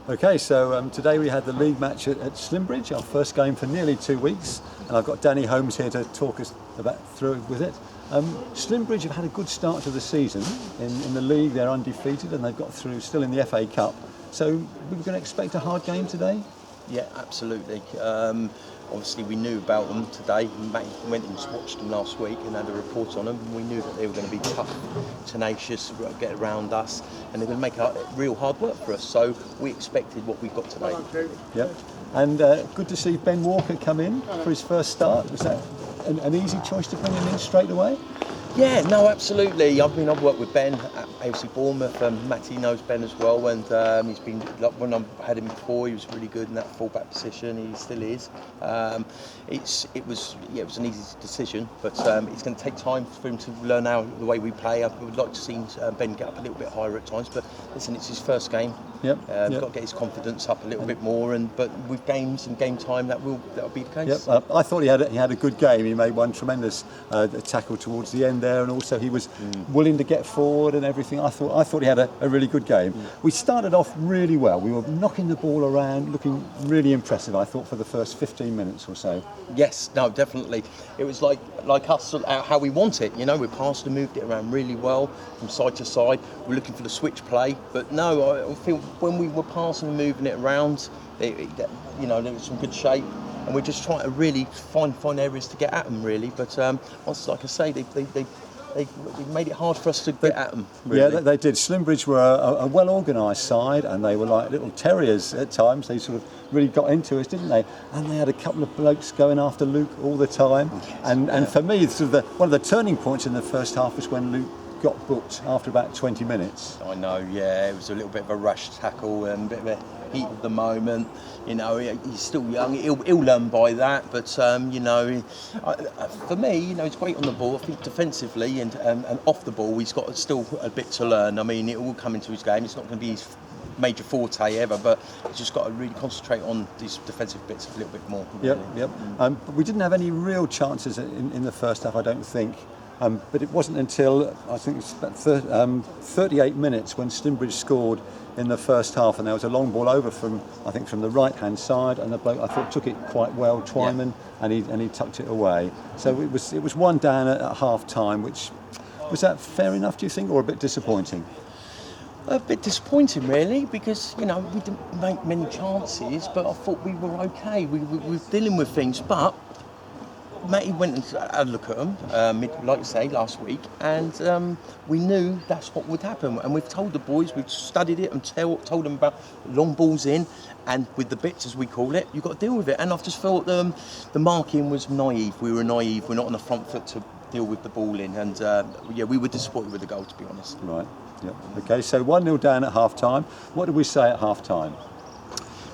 Okay, so today we had the league match at Slimbridge, our first game for nearly 2 weeks, and I've got Danny Holmes here to talk us through with it. Slimbridge have had a good start to the season. In the league they're undefeated and they've got through still in the FA Cup. So we were going to expect a hard game today? Yeah, absolutely. Obviously we knew about them today. Matt went and watched them last week and had a report on them. We knew that they were going to be tough, tenacious, get around us, and they're going to make real hard work for us. So we expected what we got today. Yep. And good to see Ben Walker come in for his first start. Was that an easy choice to bring him in straight away? Yeah, no, absolutely. I've worked with Ben at AFC Bournemouth. Matty knows Ben as well, and he's been, when I had him before, he was really good in that full-back position. He still is. It was an easy decision, but it's going to take time for him to learn how the way we play. I would like to see Ben get up a little bit higher at times, but listen, it's his first game. Yep. Got to get his confidence up a little bit more, but with games and game time, that'll be the case. Yep. I thought he had a good game. He made one tremendous tackle towards the end there, and also he was willing to get forward and everything. I thought he had a really good game. We started off really well. We were knocking the ball around, looking really impressive, I thought, for the first 15 minutes or so. Yes, no, definitely. It was like us, how we want it. You know, we passed and moved it around really well from side to side. We're looking for the switch play, but no, I feel when we were passing and moving it around, there was some good shape. And we're just trying to really find areas to get at them, really. But once, like I say, they made it hard for us to get at them. Really. Yeah, they did. Slimbridge were a well-organised side, and they were like little terriers at times. They sort of really got into us, didn't they? And they had a couple of blokes going after Luke all the time. Yes, and for me, sort of one of the turning points in the first half was when Luke got booked after about 20 minutes. I know, yeah, it was a little bit of a rush tackle and a bit of a heat of the moment. You know, he's still young, he'll learn by that, but for me, it's great on the ball. I think defensively and off the ball, he's got still a bit to learn. I mean, it will come into his game. It's not going to be his major forte ever, but he's just got to really concentrate on these defensive bits a little bit more. Really. Yep. But we didn't have any real chances in the first half, I don't think. But it wasn't until, I think it's about 38 minutes when Slimbridge scored in the first half, and there was a long ball over from the right-hand side, and the bloke, I thought, took it quite well, Twyman, and he tucked it away. So it was one down at half-time, which, was that fair enough, do you think, or a bit disappointing? A bit disappointing, really, because, we didn't make many chances, but I thought we were okay. We were dealing with things, but Matty went and had a look at them, like you say, last week, and we knew that's what would happen. And we've told the boys, we've studied it and told them about long balls in, and with the bits, as we call it, you've got to deal with it. And I've just felt the marking was naive. We were naive. We're not on the front foot to deal with the ball in. And, we were disappointed with the goal, to be honest. Right, yeah. Okay, so 1-0 down at half-time. What did we say at half-time?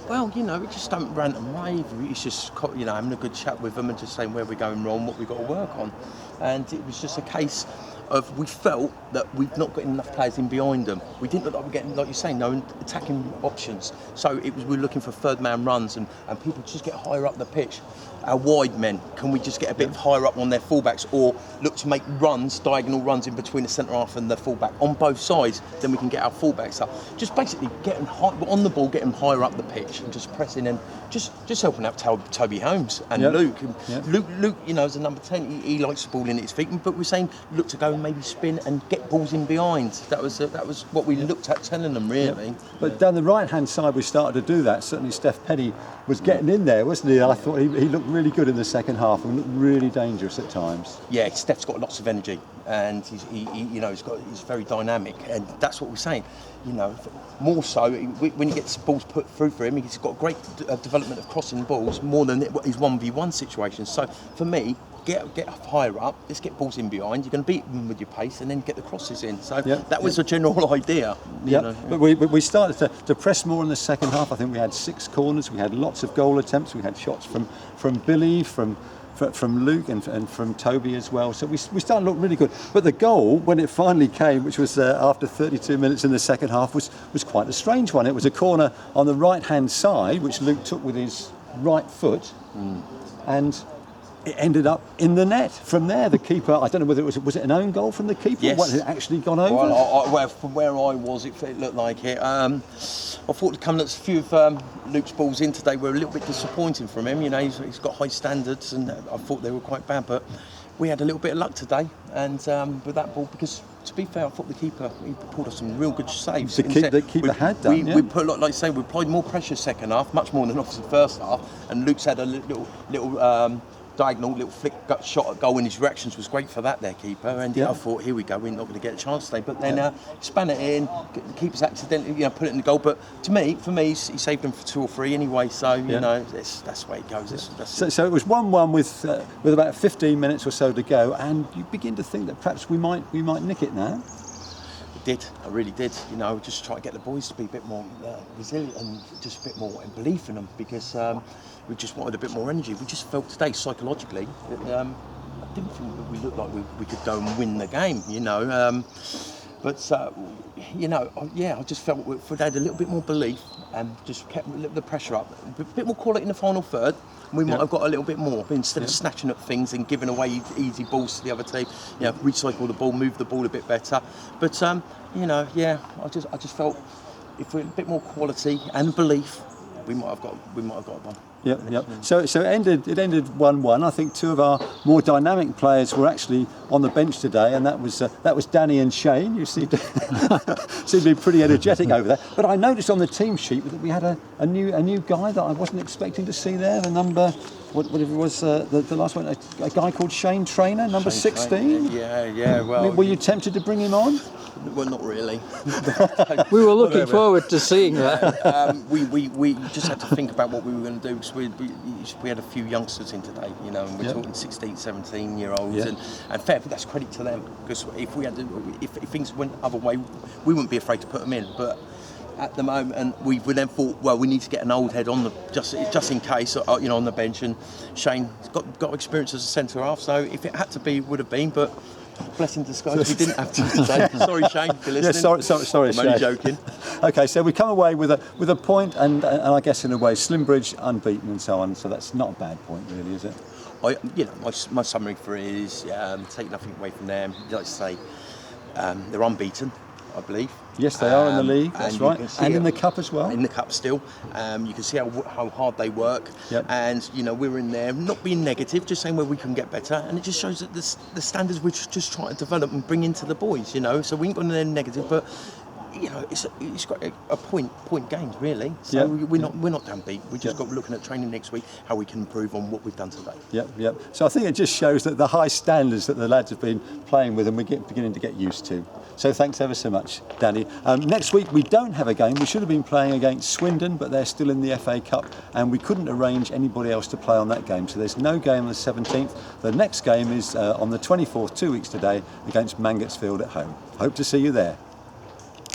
Well, we just don't rant and rave. It's just, having a good chat with them and just saying where we're going wrong, what we've got to work on. And it was just a case of, we felt that we've not got enough players in behind them. We didn't look like we're getting, like you're saying, no attacking options. So we're looking for third man runs and people just get higher up the pitch. Our wide men, can we just get a bit higher up on their fullbacks, or look to make diagonal runs in between the centre half and the fullback on both sides? Then we can get our fullbacks up. Just basically getting on the ball, getting higher up the pitch, and just pressing and just helping out Toby Holmes and Luke. Luke, as a number 10, he likes the ball in his feet. But we're saying look to go and maybe spin and get balls in behind. That was what we looked at telling them, really. Yep. But down the right hand side, we started to do that. Certainly, Steph Petty was getting in there, wasn't he? I thought he looked really good in the second half and looked really dangerous at times. Yeah, Steph's got lots of energy, and he's very dynamic, and that's what we're saying. More so when he gets balls put through for him, he's got great development of crossing balls more than his 1v1 situations. So for me, get higher up, let's get balls in behind. You're going to beat them with your pace and then get the crosses in. So that was the general idea. But we started to press more in the second half. I think we had 6 corners, we had lots of goal attempts, we had shots from Billy, from Luke and from Toby as well. So we started to look really good. But the goal, when it finally came, which was after 32 minutes in the second half, was quite a strange one. It was a corner on the right-hand side, which Luke took with his right foot, and it ended up in the net. From there, the keeper, I don't know whether was it an own goal from the keeper? Yes. Or what, had it actually gone over? Well, from where I was, it looked like it. I thought coming at a few of Luke's balls in today were a little bit disappointing from him. You know, he's got high standards, and I thought they were quite bad. But we had a little bit of luck today, and with that ball, because to be fair, I thought the keeper he pulled us some real good saves. The keeper had done. We put, like I say, we applied more pressure second half, much more than obviously first half. And Luke's had a little diagonal, little flick shot at goal in his reactions was great for that there keeper. And I thought, here we go, we're not going to get a chance today. But then span it in, the keeper's accidentally put it in the goal. But for me, he saved them for 2 or 3 anyway. So you know, that's the way it goes. So it was 1-1 with about 15 minutes or so to go, and you begin to think that perhaps we might nick it now. I really did. You know, just try to get the boys to be a bit more resilient and just a bit more in belief in them, because we just wanted a bit more energy. We just felt today psychologically that I didn't think that we looked like we could go and win the game. You know, but you know, I just felt if we'd had a little bit more belief and just kept the pressure up, a bit more quality in the final third, we might have got a little bit more instead of snatching up things and giving away easy balls to the other team. You know, recycle the ball, move the ball a bit better. But you know, I just felt if we had a bit more quality and belief, we might have got one. Yep. So it ended 1-1. I think 2 of our more dynamic players were actually on the bench today, and that was Danny and Shane. You seem to be pretty energetic over there. But I noticed on the team sheet that we had a new guy that I wasn't expecting to see there. The number, whatever it was, the last one, a guy called Shane Trainer, number 16. Yeah. Well, were you tempted to bring him on? Well, not really. We were looking forward to seeing that. We just had to think about what we were going to do, because we had a few youngsters in today, you know, and we're talking 16, 17-year-olds, and fair, that's credit to them, because if things went other way, we wouldn't be afraid to put them in. But at the moment, we then thought, well, we need to get an old head on the just in case, you know, on the bench. And Shane's got experience as a centre half, so if it had to be, it would have been, but. Blessing disguise, we didn't have to today. Sorry, Shane, if you're listening. Yeah, sorry, Shane. I'm only joking. Okay, so we come away with a point, and I guess in a way, Slimbridge unbeaten and so on. So that's not a bad point, really, is it? My summary for it is take nothing away from them. Like I say, they're unbeaten, I believe. Yes, they are in the league. That's right, and in the cup as well. In the cup still, you can see how hard they work. Yep. And you know, we're in there, not being negative, just saying where we can get better. And it just shows that the standards we're just trying to develop and bring into the boys. You know, so we ain't got anything negative, but. You know, it's got a point games really. So we're not down beat. We just got looking at training next week, how we can improve on what we've done today. Yep. So I think it just shows that the high standards that the lads have been playing with, and we're beginning to get used to. So thanks ever so much, Danny. Next week we don't have a game. We should have been playing against Swindon, but they're still in the FA Cup, and we couldn't arrange anybody else to play on that game. So there's no game on the 17th. The next game is on the 24th, 2 weeks today, against Mangotsfield at home. Hope to see you there.